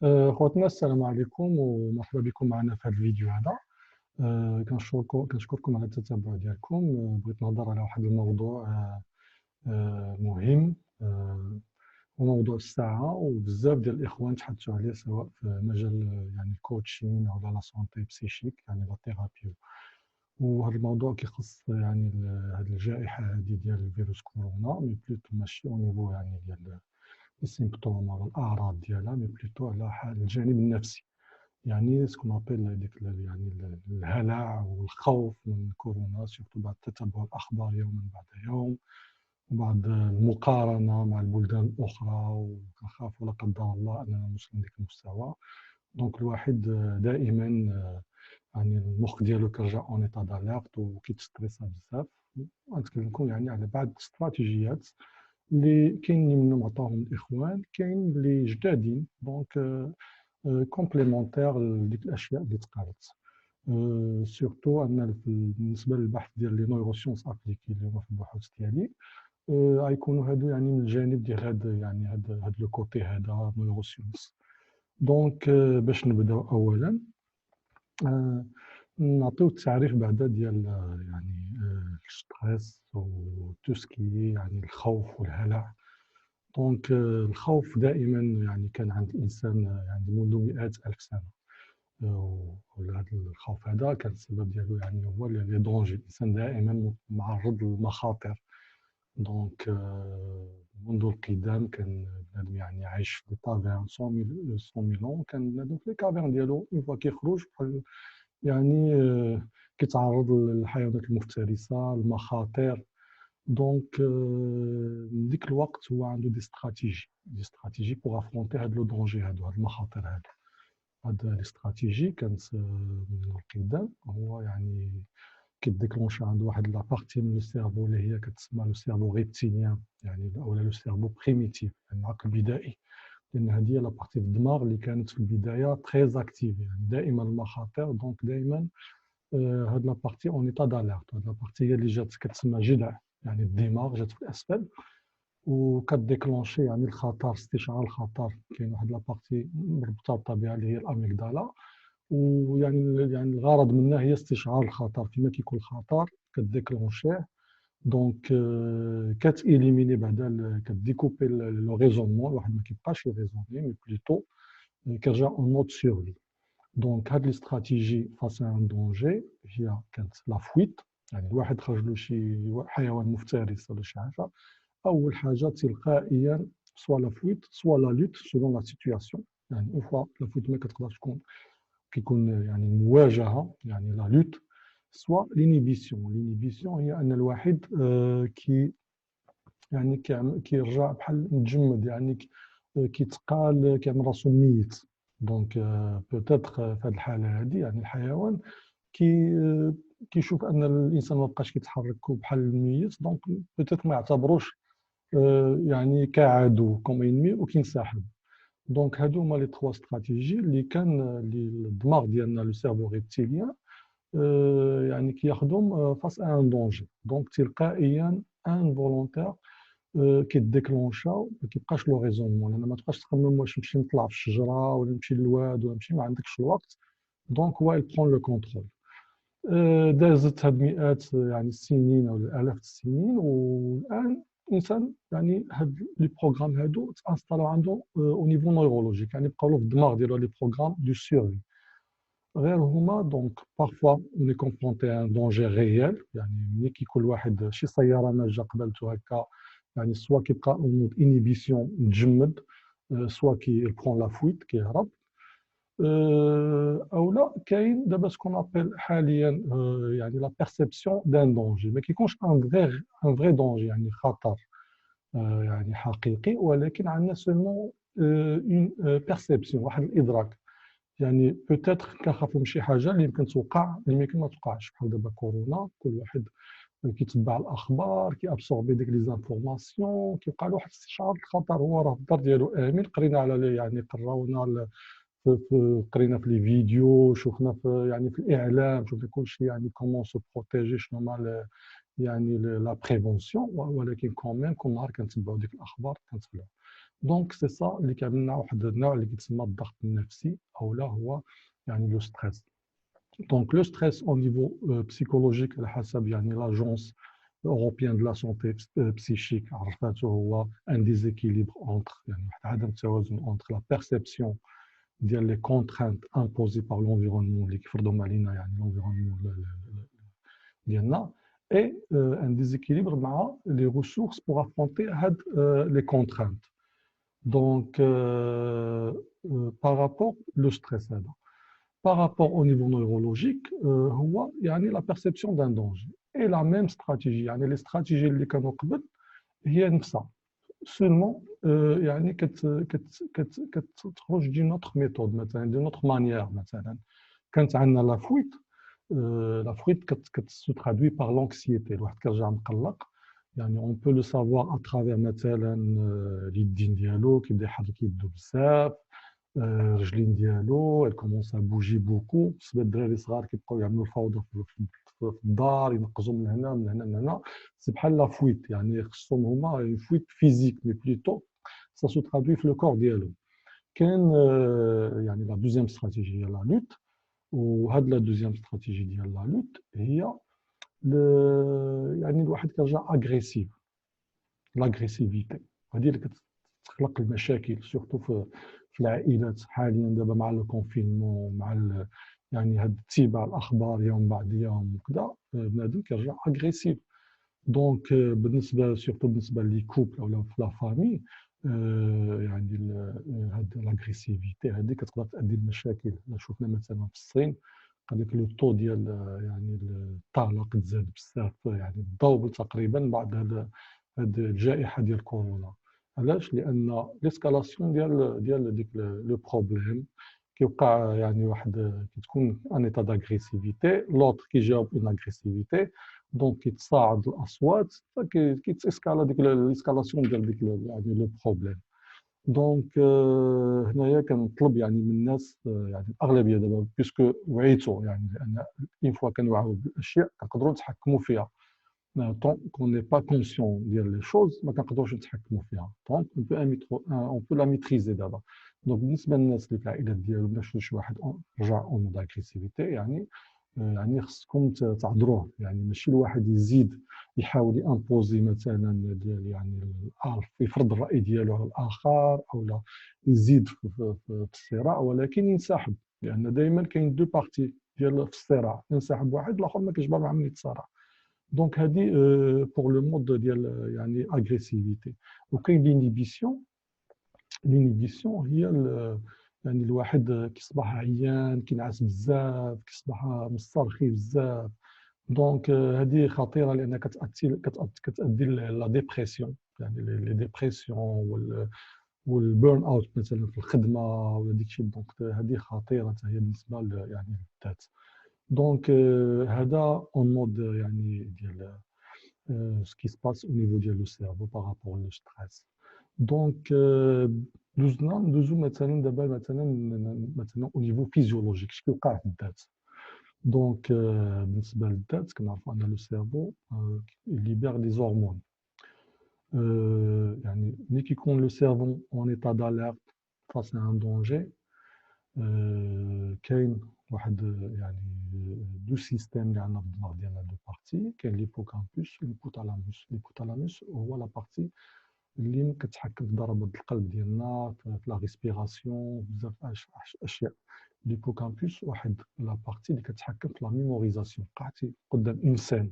خواتنا السلام عليكم ومرحبا بكم معنا في هذا الفيديو هذا. كنشكركم على التتبع ديالكم. بغيت نهضر على واحد الموضوع مهم، هو موضوع الساعة، وبزاف ديال الإخوان تحدثوا عليه سواء في مجال يعني الكوتشين أو لا سونتي بسيشيك، يعني لا ثيرابي. وهذا الموضوع كيخص يعني هذه الجائحة هذه ديال الفيروس كورونا، مي بلوتو ماشي أو نيفو يعني ديال السيمبتوم ولا الأعراض ديالها، مي بلوتو على الجانب النفسي. يعني سكون ابل ديك يعني الهلع والخوف من كورونا، سورتو بعد تتبع الأخبار يوما بعد يوم، وبعد المقارنة مع البلدان الأخرى، وكنخاف ولا قدر الله أننا نوصل لديك المستوى. دونك الواحد دائما يعني المخ ديالو كيرجع اون ايطا داليرت وكيتستريسا بزاف. غنتكلم لكم يعني على بعض الاستراتيجيات اللي كاين منهم عطاهم الاخوان، كاين اللي جدادين دونك كومبليمونتير لديك الاشياء اللي تقالت. سورتو ان بالنسبه للبحث ديال لي نويروسيونس ابليكي اللي هما في البحوث ديالي، غيكونوا هادو يعني من الجانب ديال هاد لو كوتي هذا نويروسيونس. دونك باش نبداو اولا نعطيو التعريف بعدا ديال يعني الستريس و تو سكي يعني الخوف والهلع. دونك الخوف دائما يعني كان عند الانسان يعني منذ مئات الف سنه، وهذا الخوف هذا كان السبب ديالو يعني هو لي دونجي. الانسان دائما معرض للمخاطر. دونك منذ القدام كان بنادم يعني عايش في الطافيرن 100 عام، كان بنادم في الكافيرن ديالو اون فوا كيخرج بحال يعني كيتعرض للحيوانات المفترسه، المخاطر. دونك من ديك الوقت هو عنده دي استراتيجي بوغ افرونتي هاد لو دونجي هادو، هاد المخاطر هادو. هاد الاستراتيجي كانت من القدام هو يعني كيديكلونشا عنده واحد لا بارتي من لو سيرفو اللي هي كتسمى لو سيرفو ريبتيليان، يعني اولا لو سيرفو بريميتيف، يعني العقل البدائي. لان هذه هي لا بارتي في الدماغ اللي كانت في البدايه تري اكتيف، يعني دائما المخاطر. دونك دائما هاد لا بارتي اون ايتا داليرت. هاد لا بارتي هي اللي جات كتسمى جذع، يعني الدماغ جات في الاسفل وكتديكلونشي يعني الخطر، استشعار الخطر. كاين واحد لا بارتي مرتبطه بها اللي هي الاميغدالا، ويعني الغرض منها هي استشعار الخطر. فيما كيكون الخطر كتديكلونشيه، دونك كتإليميني بعدا، كتديكوبي لو ريزونمون. الواحد ما كيبقاش يريزوني مي بلوتو كيرجع اون نوت سيرفي. دونك هاد الاستراتيجي فاس ان دونجي هي كانت لا فويت، يعني الواحد خرج له شي حيوان مفترس ولا شي حاجه، اول حاجه تلقائيا سوا لا فويت سوا لا لوت سولون لا سيتوياسيون. يعني اون فوا لا فويت ما كتقدرش تكون كيكون يعني مواجهه، يعني لا لوت. سوا لينيبيسيون هي ان الواحد كي يعني كيرجع بحال متجمد، يعني كيتقال كيعمل راسو ميت. دونك بوتيتر في هذه الحاله هذه يعني الحيوان كيشوف ان الانسان ما بقاش كيتحرك بحال الميت، دونك بوتيتر ما يعتبروش يعني كعدو كوم انمي وكينسحب. دونك هادو هما لي تخوا استراتيجي اللي كان الدماغ ديالنا لو سيرفو ريبتيليان يعني كيخدم فاس ان دونجي. دونك تلقائيا ان فولونتير كيديكلونشا، ما كيبقاش لو ريزونمون، لان ما تبقاش تخمم واش نمشي نطلع في الشجره ولا نمشي للواد ولا نمشي، ما عندكش الوقت. دونك هو يبرون لو كونترول. دازت هاد مئات يعني السنين او الالاف السنين، والان الانسان يعني هاد لي بروغرام هادو تانستالو عنده او نيفو نيورولوجيك، يعني بقاو له في الدماغ ديالو لي بروغرام دو سيرفي. غير هما دونك بارفوا اوني كونفرونتي ان دونجي ريال، يعني ملي كيكون واحد شي سياره ناجا قبلتو هكا، يعني سوا كيبقى اون مود انيبيسيون متجمد، سوا كي برون لا فويت كيهرب، او لا كاين دابا سكون ابل حاليا يعني لا بيرسيبسيون دان دونجي. ما كيكونش ان فري دونجي يعني خطر يعني حقيقي، ولكن عندنا سولمون اون بيرسيبسيون، واحد الادراك. يعني بوتيتر كنخافوا من شي حاجه اللي يمكن توقع اللي يمكن ما توقعش، بحال دابا كورونا. كل واحد كيتبع الاخبار، كيابسوربي ديك لي زانفورماسيون، كيبقى له واحد استشعار الخطر. هو راه في الدار ديالو امن، قرينا على يعني قراونا قرينا في لي فيديو، شفنا في يعني في الاعلام، شفنا كلشي يعني كومون سو بروتيجي، شنو هما يعني لا بريفونسيون. ولكن كوميم كل نهار كنتبعوا ديك الاخبار كنتبعوا. دونك سي سا اللي كيعملنا واحد النوع اللي كيتسمى الضغط النفسي او لا هو يعني لو ستريس. دونك لو ستريس او نيفو بسيكولوجيك على حسب يعني لاجونس اوروبيان دو لا سونتي بسيشيك عرفاتو هو ان ديزيكيليبر اونتر يعني واحد عدم توازن اونتر لا بيرسيبسيون ديال لي كونترانت امبوزي بار لونفيرونمون اللي كيفرضهم علينا يعني لونفيرونمون ديالنا اي ان ديزيكيليبر مع لي ريسورس بور افونتي هاد لي كونترانت. Donc, par rapport au stress, par rapport au niveau neurologique, il y a la perception d'un danger. Et la même stratégie, les stratégies qui sont قبل هي نفسها. Seulement, تخرج d'une autre méthode, d'une autre manière. Quand on a la fuite, la fuite se traduit par l'anxiété. الواحد كيرجع مقلق. يعني on peut le savoir à travers مثلا اليدين ديالو كيبدا يحرك يدو بزاف رجلين ديالو elle commence à bouger beaucoup بالنسبه للدراري صغار كيبقاو يعملوا الفوضى في الدار ينقزوا من هنا من هنا من هنا سي بحال لا فويت يعني خصهم هما فويت فيزيك مي بلوتو ça se traduit في لو كور ديالو كاين يعني لا دوزيام استراتيجي هي لا لوت وهاد لا دوزيام استراتيجي ديال لا لوت هي يعني الواحد كيرجع اغريسيف لاغريسيفيتي هذه اللي كتخلق المشاكل سورتو في العائلات حاليا دابا مع الكونفينمون مع يعني هاد اتباع الاخبار يوم بعد يوم وكذا بنادم كيرجع اغريسيف دونك بالنسبه سورتو بالنسبه لي كوبل ولا في لا فامي يعني هاد لاغريسيفيتي هذه كتقدر تؤدي لمشاكل شفنا مثلا في الصين قال لك لو طو ديال يعني الطلاق تزاد بزاف يعني الدوبل تقريبا بعد هاد الجائحه ديال كورونا علاش لان ليسكالاسيون ديال ديك لو بروبليم كيوقع يعني واحد كتكون ان ايتا داغريسيفيتي لوطر كيجاوب اون اغريسيفيتي دونك كيتصاعد الاصوات كيتسكالا ديك ليسكالاسيون ديال ديك يعني لو بروبليم دونك هنايا كنطلب يعني من الناس يعني الاغلبيه دابا بيسكو وعيتوا يعني لان اون فوا كنوعوا بالاشياء كنقدروا نتحكموا فيها tant qu'on n'est pas conscient de les choses ما كنقدروش نتحكموا فيها donc on peut la maîtriser d'abord donc بالنسبه للناس اللي في العائلات ديالهم باش شي واحد رجع اون مود اغريسيفيتي يعني يعني خصكم تعذروه يعني ماشي الواحد يزيد يحاول يامبوزي مثلا يعني يفرض الراي ديالو على الاخر او لا يزيد في الصراع ولكن ينسحب لان دائما كاين دو بارتي ديال في الصراع ينسحب واحد الاخر ما كيجبر مع من يتصارع دونك هذه بور لو مود ديال يعني اغريسيفيتي وكاين لينيبيسيون هي يعني الواحد كيصبح عيان كينعس بزاف كيصبح مسترخي بزاف دونك هذه خطيره لانها كتؤدي لا ديبرسيون يعني لي ديبرسيون والبيرن اوت مثلا في الخدمه ولا ديك الشيء دونك هذه خطيره هي بالنسبه يعني للذات دونك هذا اون مود يعني ديال ce qui se passe au niveau du cerveau par rapport au stress. Donc, ندوزو مثلا دابا مثلا au niveau physiologique اش كيوقع في الذات دونك بالنسبه للذات كنعرفوا ان لو سيرفو يليبير لي زورمون يعني ملي كيكون لو سيرفو اون ايتا داليرت فاس ان دونجي كاين واحد يعني دو سيستيم اللي عندنا في الدماغ ديالنا دو بارتي كاين ليبوكامبوس والهيبوثالاموس هو لا بارتي اللي كتحكم في ضربات القلب ديالنا في لا ريسبيراسيون بزاف اشياء ليبوكامبوس واحد لا بارتي اللي كتحكم في لا ميموريزاسيون قعدتي قدام انسان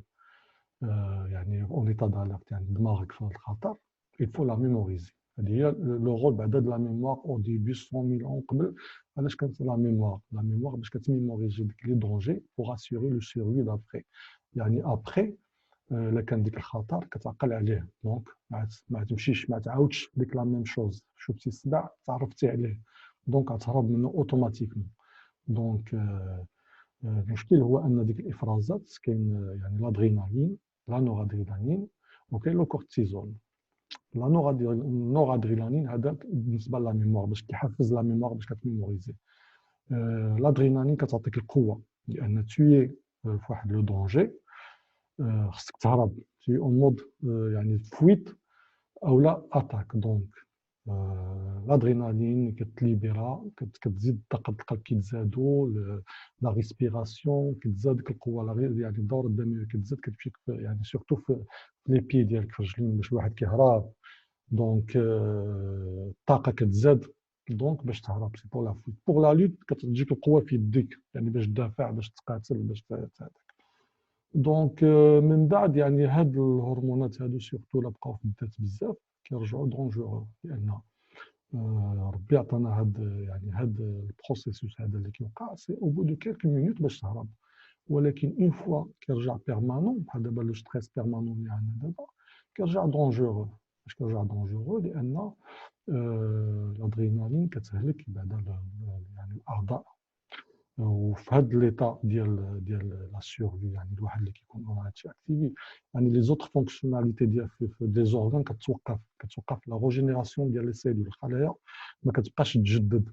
يعني اون ايتا داليرت يعني دماغك في الخطر il faut la mémoriser هذه هي لو رول بعدا د لا ميموار او ديبي 100,000 عام قبل علاش كانت لا ميموار باش كتميموريزي ديك لي دونجي بوغ اسيوري لو سيرفي دابخي يعني ابخي الا كان ديك الخطر كتعقل عليه دونك ما تمشيش ما تعاودش ديك لا ميم شوز شفتي الصداع تعرفتي عليه دونك غتهرب منه اوتوماتيكمون دونك المشكل هو ان ديك الافرازات كاين يعني لادرينالين لا نورادرينالين وكاين لو كورتيزول لا نورادرينالين هذا بالنسبه لا ميموار باش كيحفز لا ميموار باش كتميموريزي لادرينالين كتعطيك القوه لان توي في واحد لو دونجي خصك تهرب تي اون مود يعني فويت او لا اتاك دونك l'adrénaline كتليبيرا كتزيد الضغط القلب كيتزادوا لا ريسبيراسيون كتزاد ديك القوه يعني الدوره الدمويه كتزاد كتمشي يعني سورتو في لي بي ديالك في الرجلين باش الواحد كيهرب دونك الطاقه كتزاد دونك باش تهرب سي بور لا فوت بور لا لوت كتجيك القوه في يديك يعني باش تدافع باش تقاتل باش دونك من بعد يعني هاد الهرمونات هادو سورتو لا بقاو في الذات بزاف كيرجعوا دونجورو لان ربي عطانا هاد البروسيسوس هذا اللي كيوقع سي او بو دو كيلكو مينوت باش تهرب ولكن اون فوا كيرجع بيرمانون بحال دابا لو ستريس بيرمانون اللي عندنا دابا كيرجع دونجورو باش كيرجع دونجورو لان الادرينالين كتهلك بعدا يعني الاعضاء وفي هذا ليطا ديال لا سيرفي يعني الواحد اللي كيكون هادشي اكتيفي يعني لي زوتر فونكسيوناليتي ديال في دي زورغان كتوقف لا روجينيراسيون ديال لي سيلول الخلايا ما كتبقاش تجدد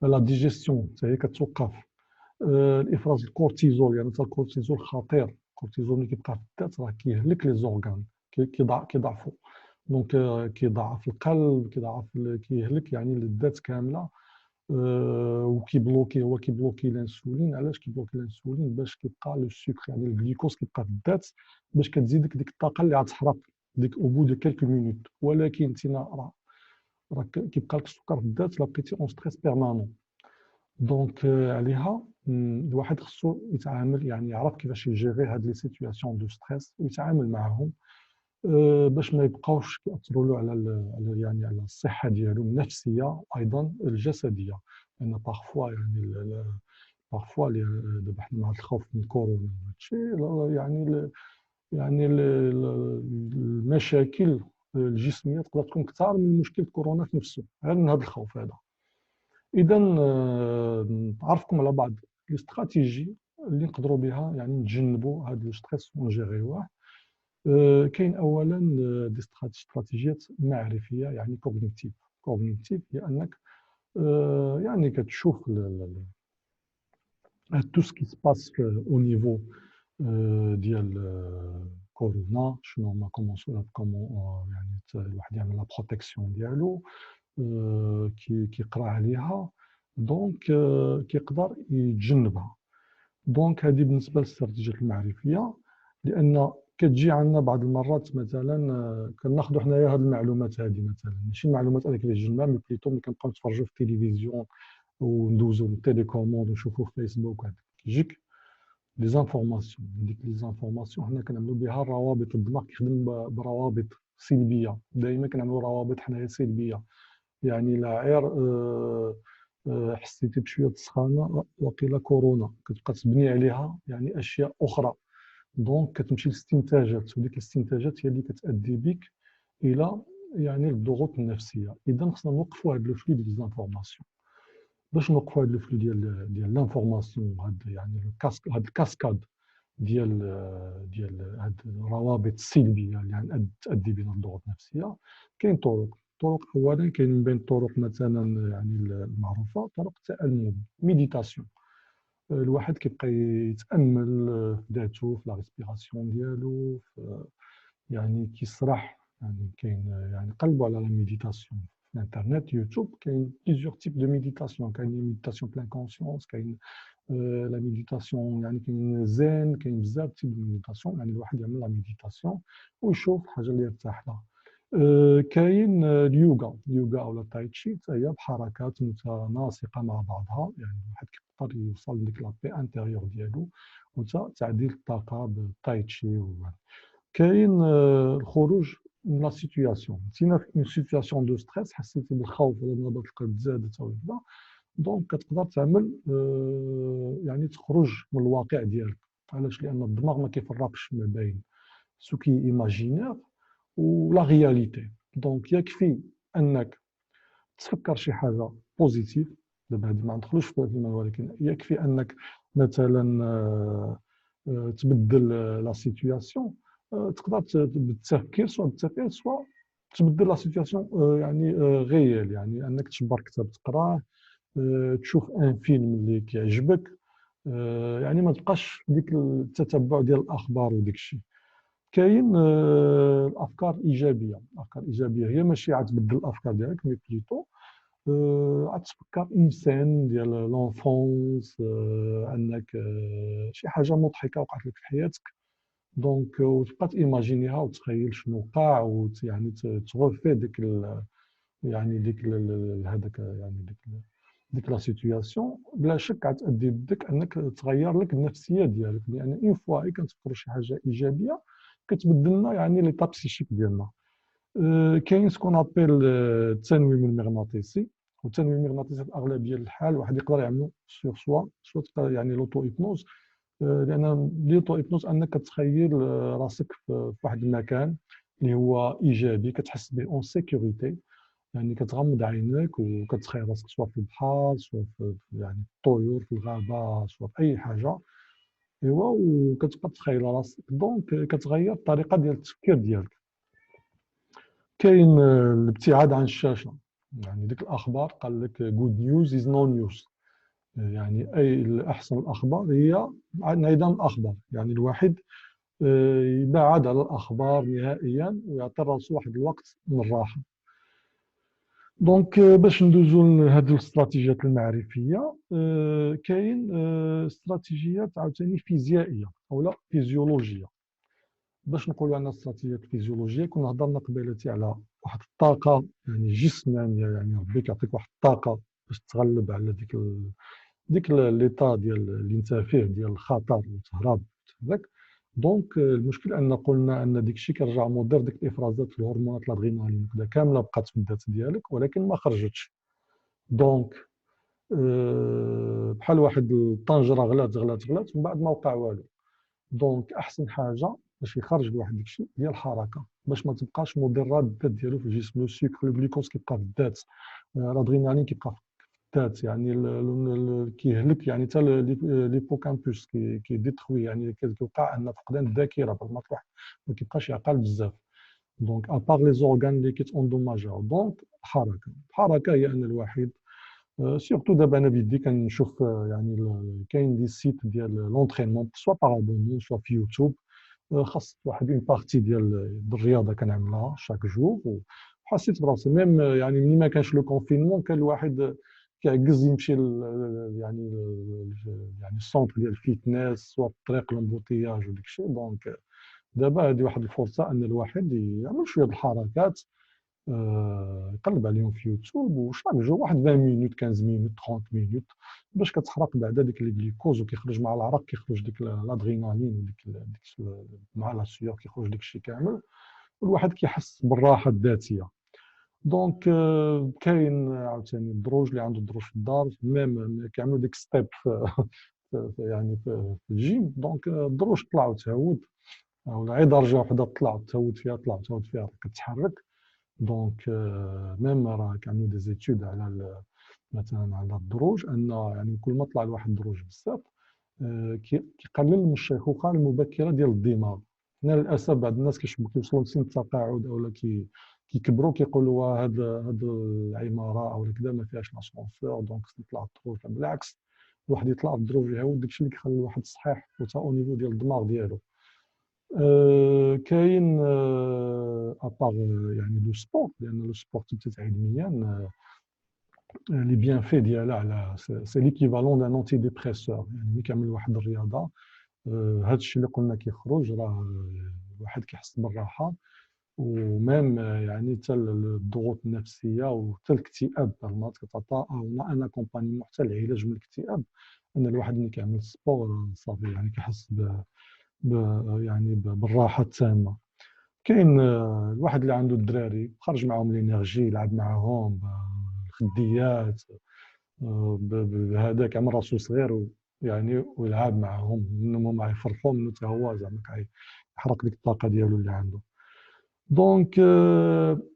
لا ديجيستيون حتى هي كتوقف الافراز الكورتيزول يعني حتى الكورتيزول خطير الكورتيزول ملي كيبقى في الذات راه كيهلك لي زورغان كيضعفوا دونك كيضعف القلب كيهلك يعني الذات كامله وكيبلوكي هو كيبلوكي الانسولين علاش كيبلوكي الانسولين باش كيبقى لو السكر يعني الجليكوز كيبقى في الذات باش كتزيدك ديك الطاقه اللي غتحرق ديك او بو دو كيلكو مينوت ولكن انت راه كيبقى لك السكر في الذات لا بقيتي اون ستريس بيرمانون دونك عليها الواحد خصو يتعامل يعني يعرف كيفاش يجيري هاد لي سيتوياسيون دو ستريس ويتعامل معاهم باش ما يبقاوش كيأثروا له على يعني على الصحه ديالو النفسيه ايضا الجسديه لان بارفوا يعني بارفوا دابا حنا مع الخوف من كورونا هادشي يعني المشاكل الجسميه تقدر تكون اكثر من مشكل كورونا في نفسه غير من هذا الخوف هذا اذا نعرفكم على بعض الاستراتيجي اللي نقدروا بها يعني نتجنبوا هذا الستريس ونجيريوه كاين اولا دي استراتيجيات معرفيه يعني كوغنيتيف هي انك يعني كتشوف تو سكي سباس او نيفو ديال كورونا شنو هما كومون يعني الواحد يعمل لا بروتيكسيون ديالو كيقرا عليها دونك كيقدر يتجنبها دونك هذه بالنسبه للاستراتيجيات المعرفيه لان كتجي عندنا بعض المرات مثلا كناخذوا حنايا هذه المعلومات هذه مثلا ماشي المعلومات هذيك اللي جبنا مي بليتو ملي كنبقاو نتفرجوا في التلفزيون وندوزو التيليكوموند ونشوفوا في فيسبوك وهذا كيجيك لي زانفورماسيون ديك لي زانفورماسيون حنا كنعملوا بها الروابط الدماغ كيخدم بروابط سلبيه دائما كنعملوا روابط حنايا سلبيه يعني لا غير حسيتي بشويه السخانه وقيله كورونا كتبقى تبني عليها يعني اشياء اخرى دونك كتمشي للاستنتاجات وديك الاستنتاجات هي اللي كتادي بك الى يعني الضغوط النفسيه اذا خصنا نوقفوا هذا لو فلو ديال ليزانفورماسيون باش نوقفوا هذا لو فلو ديال لانفورماسيون يعني هذا الكاسكاد ديال هاد الروابط السلبيه اللي يعني تؤدي بنا الضغوط النفسيه كاين طرق اولا كاين من بين الطرق مثلا يعني المعروفه طرق التامل ميديتاسيون الواحد كيبقى يتامل في ذاته في لا ريسبيراسيون ديالو يعني كيسرح يعني كاين يعني قلبوا على لا ميديتاسيون في الانترنت يوتيوب كاين بليزيور تيب دو ميديتاسيون كاين ميديتاسيون بلان كونسيونس كاين لا ميديتاسيون يعني كاين زين كاين بزاف تيب دو ميديتاسيون يعني الواحد يعمل لا ميديتاسيون ويشوف الحاجه اللي يرتاح لها كاين اليوغا او التايتشي حتى هي بحركات متناسقه مع بعضها يعني الواحد كيقدر يوصل لديك لابي انتيريور ديالو وتا تعديل الطاقه بالتايتشي كاين الخروج من لا سيتوياسيون انت في اون سيتوياسيون دو ستريس حسيتي بالخوف ولا نبضات القلب زادت او هكذا دونك كتقدر تعمل يعني تخرج من الواقع ديالك علاش لان الدماغ ما كيفرقش ما بين سو كي ايماجينير ولا رياليتي دونك يكفي انك تفكر شي حاجه بوزيتيف دابا هذه ما ندخلوش في المال ولكن يكفي انك مثلا تبدل لا سيتوياسيون تقدر بالتفكير سواء بالتفكير سواء تبدل لا سيتوياسيون يعني غيال يعني انك تشبر كتاب تقراه تشوف ان فيلم اللي كيعجبك يعني ما تبقاش ديك التتبع ديال الاخبار وديك الشيء كاين الافكار الايجابيه. الافكار الايجابيه هي ماشي غتبدل الافكار ديالك، مي بليتو غتفكر انسان ديال لونفونس، انك شي حاجه مضحكه وقعت لك في حياتك، دونك وتبقى تيماجينيها وتخيل شنو وقع، ويعني تغوفي ديك يعني هذاك يعني ديك لا سيتوياسيون. بلا شك غتأدي بدك انك تغير لك النفسيه ديالك، لان اون فوا كنتفكروا شي حاجه ايجابيه كتبدل لنا يعني ليطا بسيشيك ديالنا. كاين سكون ابيل التنويم المغناطيسي. والتنويم المغناطيسي في اغلبيه الحال واحد يقدر يعملو سور سوا تقدر يعني لوتو ايبنوز. لان لوتو ايبنوز انك تخيل راسك في واحد المكان اللي هو ايجابي، كتحس به اون سيكوريتي، يعني كتغمض عينيك وكتخيل راسك سواء في البحر، سواء يعني في الطيور في الغابه، سواء في اي حاجه. ايوا وكتبقى تخيل راسك، دونك كتغير الطريقه ديال التفكير ديالك. كاين الابتعاد عن الشاشه. يعني ديك الاخبار قال لك جود نيوز از نو نيوز، يعني اي احسن الاخبار هي انعدام الاخبار. يعني الواحد يبعد على الاخبار نهائيا ويعطي راسو واحد الوقت من الراحه. دونك باش ندوزو لهاد الاستراتيجيات المعرفيه، كاين استراتيجيات عاوتاني فيزيائيه او لا فيزيولوجيه. باش نقولوا عندنا استراتيجيات فيزيولوجيه، كنا هضرنا قبيلتي على واحد الطاقه يعني جسمانيه، يعني ربي كيعطيك واحد الطاقه باش تغلب على ديك ليطا ديال اللي انت فيه ديال الخطر وتهرب هذاك. دونك المشكل ان قلنا ان ديك الشيء كيرجع مضر، ديك الافرازات الهرمونات الادرينالين وكذا كامله بقات في الذات ديالك ولكن ما خرجتش. دونك بحال واحد الطنجره غلات ومن بعد ما وقع والو. دونك احسن حاجه باش يخرج الواحد داك الشيء هي الحركه، باش ما تبقاش مضره الذات ديالو في الجسم. لو سيكر لو جلوكوز كيبقى في الذات، الادرينالين كيبقى في الذات، يعني كيهلك يعني حتى ليبوكامبوس كيديتروي، يعني كيوقع ان فقدان الذاكره بمعنى واحد ما كيبقاش يعقل بزاف. دونك ابار لي زورغان اللي كيتوندوماجاو، دونك الحركه هي ان الواحد سيرتو دابا انا بيدي كنشوف يعني كاين دي سيت ديال لونترينمون سوا بارابونمون سوا في يوتيوب، خاص واحد اون بارتي ديال الرياضه كنعملها شاك جور. وحسيت براسي ميم يعني ملي ما كانش لو كونفينمون كان الواحد كيعكز يمشي يعني يعني السونتر ديال الفيتنس سوا في الطريق لومبوتياج وداك الشيء. دونك دابا هذه واحد الفرصه ان الواحد يعمل شويه د الحركات، يقلب عليهم في يوتيوب وشاك جو واحد 20 مينوت 15 مينوت 30 مينوت باش كتحرق بعدا ديك الجليكوز، وكيخرج مع العرق كيخرج ديك الادرينالين وديك مع لا سيور كيخرج داك الشيء كامل، والواحد كيحس بالراحه الذاتيه. دونك كاين عاوتاني الدروج اللي عنده الدروج في الدار ميم كيعملوا ديك ستيب يعني في الجيم. دونك الدروج طلع وتهود، ولا غير درجه وحده طلع وتهود فيها طلع وتهود فيها كتحرك. دونك ميم راه كانوا دي زيتود على مثلا على الدروج، ان يعني كل ما طلع الواحد الدروج بزاف كيقلل من الشيخوخه المبكره ديال الدماغ. هنا للاسف بعض الناس كيوصلوا لسن التقاعد او كيكبروا كيقولوا هاد العماره او كذا ما فيهاش لاسونسور دونك نطلع الدروج. بالعكس، الواحد يطلع الدروج يعاود داكشي اللي كيخلي الواحد صحيح وتا او نيفو ديال الدماغ ديالو. كاين ابار يعني لو سبور، لان لو سبور تبت علميا لي بيان في ديالها على سي ليكيفالون دان انتي ديبريسور. يعني ملي كيعمل واحد الرياضه هذا الشيء اللي قلنا كيخرج، راه الواحد كيحس بالراحه. وميم يعني حتى الضغوط النفسيه وحتى الاكتئاب بالمات كتعطى ان اكومبانيمون حتى العلاج من الاكتئاب، ان الواحد ملي كيعمل سبور صافي يعني كيحس ب يعني بالراحه التامه. كاين الواحد اللي عنده الدراري خرج معاهم الانرجي، يلعب معاهم الخديات، بهذاك عمل راسو صغير يعني ويلعب معاهم، انهم غيفرحوا منه حتى هو زعما كيحرق ديك الطاقه ديالو اللي عنده. دونك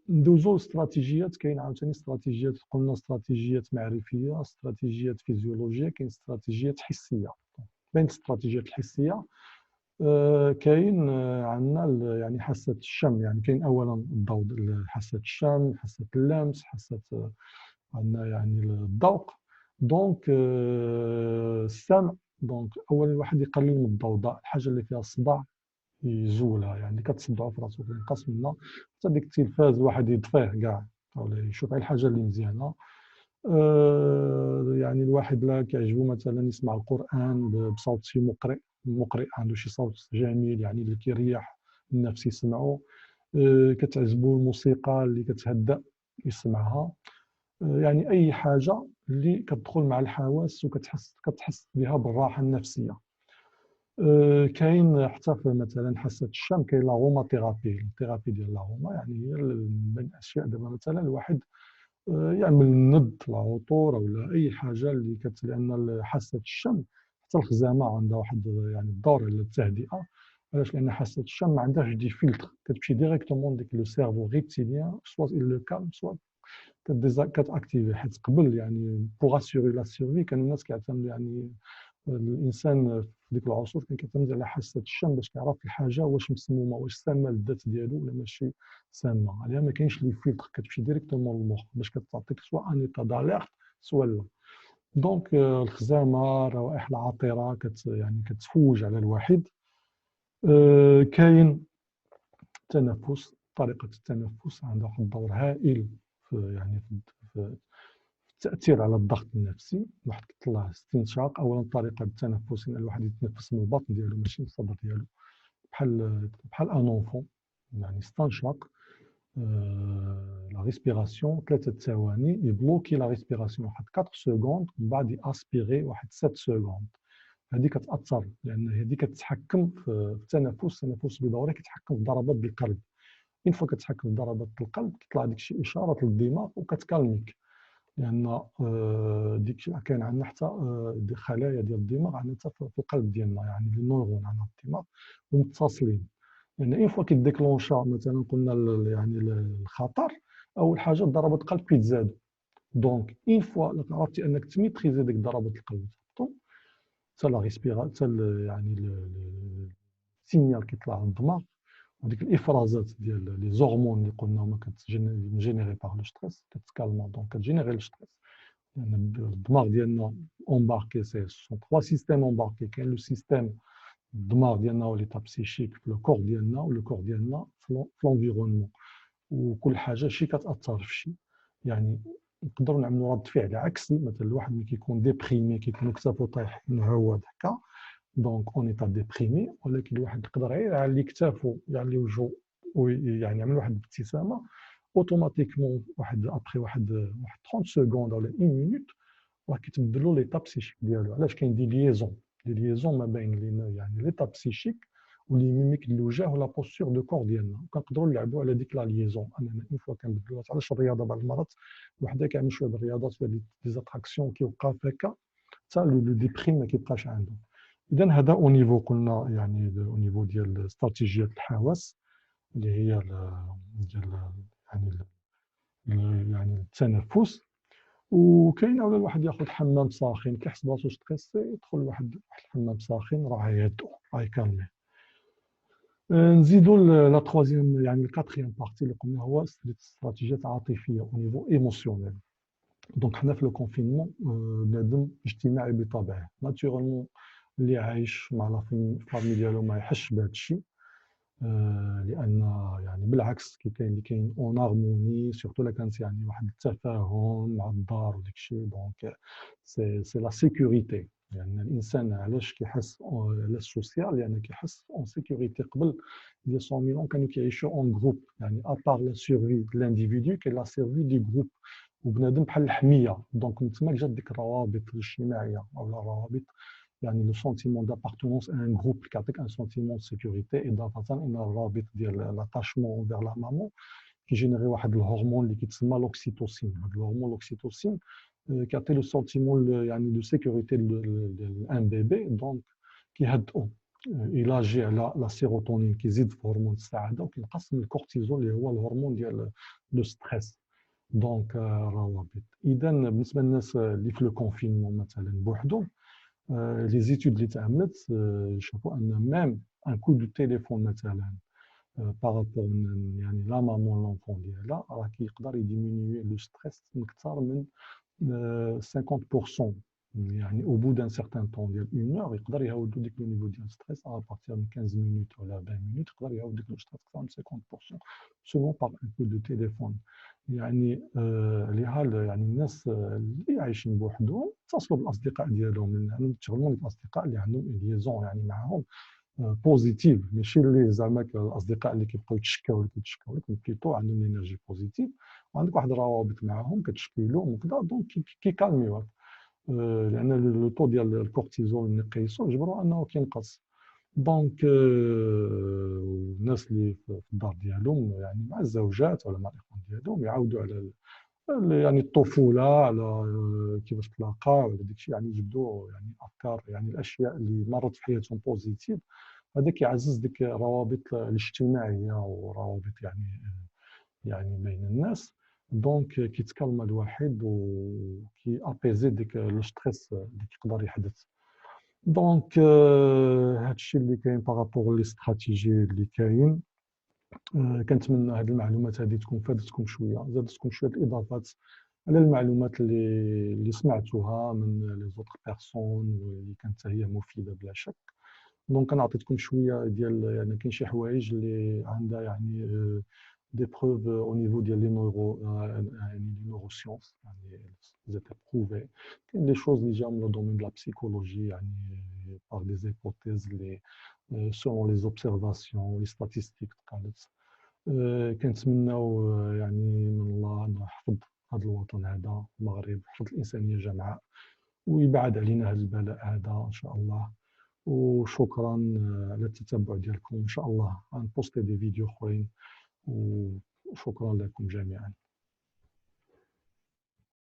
ندوزو استراتيجيات. كاين عاوتاني استراتيجيات، قلنا استراتيجيات معرفيه، استراتيجيات فيزيولوجيه، كاين استراتيجيات حسيه. بين الاستراتيجيات الحسيه كاين عندنا يعني حاسه الشم. يعني كاين اولا الضوء، حاسه الشم، حاسه اللمس، حاسه عندنا يعني الذوق. دونك السمع. دونك اولا الواحد يقلل من الضوضاء، الحاجه اللي فيها صداع يزولها، يعني كتصدعوا في راسو كينقص منا حتى ديك التلفاز الواحد يطفيه كاع ولا يشوف غير الحاجه اللي مزيانه. يعني الواحد لا كيعجبو مثلا يسمع القرآن بصوت شي مقرئ عنده شي صوت جميل يعني اللي كيريح النفس يسمعو. كتعجبو الموسيقى اللي كتهدأ يسمعها. يعني أي حاجة اللي كتدخل مع الحواس كتحس بها بالراحة النفسية. كاين حتى في مثلا حاسة الشم كاين لاغوما ثيرابي ديال لاغوما، يعني هي من الأشياء دابا مثلا الواحد يعمل ند العطور ولا اي حاجه اللي لان حاسه الشم حتى الخزامه عندها واحد يعني الدور على التهدئه. علاش؟ لان حاسه الشم ما عندهاش دي فلتر، كتمشي ديريكتومون ديك لو سيرفو ريبتيليان سوا لو كالم سوا كتاكتيفي. حيت قبل يعني بوغ اسيوري لا سيرفي كان الناس كيعتمدوا يعني الانسان في ديك العصور كان كيعتمد على حاسه الشم باش كيعرف الحاجه واش مسمومه، واش سامه الذات ديالو ولا ماشي سامه. عليها ما كاينش لي فيلتر، كتمشي ديريكتومون للمخ باش كتعطيك سوا ان ايتا داليرت سوا لا. دونك الخزامه الروائح العطره يعني كتفوج على الواحد. كاين التنفس، طريقه التنفس عندها واحد الدور هائل في يعني في التأثير على الضغط النفسي. الواحد كيطلع استنشاق، أولا طريقة التنفس إن الواحد يتنفس من البطن ديالو ماشي من الصدر ديالو، بحال أن أونفون، يعني استنشق لا ريسبيراسيون 3 ثواني، يبلوكي لا ريسبيراسيون واحد 4 سكوند، من بعد ياسبيري واحد 7 سكوند. هذه كتأثر لأن هذه كتحكم في التنفس بدوره كيتحكم في ضربات القلب. إن فوا كتحكم في ضربات القلب كيطلع داك الشيء إشارات للدماغ وكتكالميك. لان ديك كاين عندنا حتى خلايا ديال الدماغ عندنا حتى في القلب ديالنا، يعني لي نورون عندنا في الدماغ ومتصلين. لان اين فوا كيديكلونشا مثلا قلنا يعني الخطر، اول حاجه ضربات القلب كيتزادوا. دونك اين فوا عرفتي انك تميتريزي ديك ضربات القلب حتى لا ريسبيرا حتى يعني السينيال كيطلع للدماغ، وديك الافرازات ديال لي زورمون اللي قلنا هما كتجينيري باغ لو ستريس كتكالما، دونك كتجينيري لو ستريس. لان الدماغ ديالنا امباركي سون 3 سيستيم امباركي. كاين لو سيستيم الدماغ ديالنا هو ليتا بسيشيك في لو كور ديالنا، ولو كور ديالنا في لونفيرونمون، وكل حاجه شي كتاثر في شي. يعني نقدروا نعملوا رد فعل عكسي. مثلا الواحد ملي كيكون ديبريمي كيكون كتافو طايح مهود هكا، دونك اون ايتا ديبريمي، ولكن الواحد يقدر غير يعلي كتافو يعلي وجهه ويعني يعمل واحد الابتسامه اوتوماتيكمون واحد ابخي واحد 30 سكوند ولا 1 مينوت راه كيتبدلوا ليطا بسيشيك ديالو. علاش؟ كاين دي ليزون ما بين يعني ليطا بسيشيك واللي ميميك الوجه ولا بوستور دو كور ديالنا، وكنقدروا نلعبوا على ديك لا ليزون اننا اون فوا كنبدلوا. علاش الرياضه بعض المرات الواحد كيعمل شويه الرياضات ولا دي زاتراكسيون كيوقف هكا حتى لو ديبريم ما كيبقاش عنده. اذا هذا او نيفو قلنا يعني او نيفو ديال استراتيجيات الحواس اللي هي ديال يعني التنفس. وكاين اولا الواحد ياخذ حمام ساخن كيحس براسو ستريسي، يدخل واحد الحمام ساخن راه يهدو راه يكالمي. نزيدوا لا تروازيام يعني الكاتريام بارتي اللي قلنا هو استراتيجيات عاطفيه او نيفو ايموسيونيل. دونك حنا في لو كونفينمون بنادم اجتماعي بطبعه ناتورالمون، اللي عايش مع لا فامي ديالو ما يحسش بهذا الشيء. لان يعني بالعكس اللي كاين اون هارموني سورتو لا كانت يعني واحد التفاهم مع الدار وداك الشيء. دونك سي لا سيكوريتي. يعني الانسان علاش كيحس على السوسيال؟ لان كيحس اون سيكوريتي. قبل لي 100 مليون كانوا كيعيشوا اون جروب، يعني ابار لا سيرفي د لانديفيدو كاين لا سيرفي دي جروب، وبنادم بحال الحميه. دونك من تما جات ديك الروابط الاجتماعيه او الروابط يعني لو سونتيمون دابارتونونس ان جروب كيعطيك ان سونتيمون دو سيكوريتي، اضافه الى الرابط ديال لاتاشمون فيغ لا مامون كيجينيري واحد الهرمون اللي كيتسمى لوكسيتوسين. هذا الهرمون لوكسيتوسين كيعطي لو سونتيمون يعني دو سيكوريتي لان بيبي. دونك كيهدئو يلاجي على لا سيروتونين كيزيد في هرمون السعاده، وكينقص من الكورتيزول اللي هو الهرمون ديال لو ستريس. دونك روابط. اذا بالنسبه للناس اللي في لو كونفينمون مثلا بوحدهم، لي زيتود اللي تعملت شافوا ان ميم ان كو دو تيليفون مثلا بارابور يعني لا مامون لونفون ديالها راه كيقدر يديمينيي لو ستريس من اكثر من 50%. يعني au bout d'un certain temps ديال 1 heure يقدر يهودوا ديك لو نيفو ديال ستريس à partir من 15 minutes ولا 20 minutes يقدر يهود ديك لو ستريس أكثر من 50% seulement par un coup de téléphone. يعني لهذا يعني الناس اللي عايشين بوحدهم اتصلوا بالاصدقاء ديالهم، يعني تشغلوا الاصدقاء اللي عندهم ليزون يعني معاهم بوزيتيف، ماشي اللي زعما الاصدقاء اللي كيبقاو يتشكاو لك بليتو عندهم انرجي بوزيتيف وعندك واحد الروابط معاهم كتشكي لهم وكذا، دونك كيكالميوك. لان لو طو ديال الكورتيزول اللي قيسوه جبروا انه كينقص. دونك الناس اللي في الدار ديالهم يعني مع الزوجات ولا مع الاخوان ديالهم يعاودوا على يعني الطفوله، على كيفاش تلاقاو ولا داك الشيء، يعني يجبدوا يعني افكار، يعني الاشياء اللي مرت في حياتهم بوزيتيف. هذا كيعزز ديك الروابط الاجتماعيه وروابط يعني بين الناس. دونك كيتكلم الواحد وكي ابيزي ديك لو ستريس اللي كيقدر يحدث. دونك هادشي اللي كاين بارابور لي استراتيجي اللي كاين. كنتمنى هاد المعلومات هذه تكون فادتكم شويه، زادتكم شويه الاضافات على المعلومات اللي سمعتوها من لي زوطر بيرسون واللي كانت هي مفيده بلا شك. دونك انا عطيتكم شويه ديال يعني كاين شي حوايج اللي عندها يعني دي بروف او نيفو ديال لي نورو يعني لي نورو سيونس، يعني زيتي بروفي. كاين دي شوز اللي جاو من لو دومين دو لا بسيكولوجي يعني بار دي زيبوتيز اللي سولون لي زوبسيرفاسيون لي ستاتيستيك تقالت. كنتمناو يعني من الله انه يحفظ هذا الوطن هذا المغرب، يحفظ الانسانيه جمعاء ويبعد علينا هذا البلاء هذا ان شاء الله. وشكرا على التتبع ديالكم، ان شاء الله غنبوستي دي فيديو اخرين، وشكرا لكم جميعا.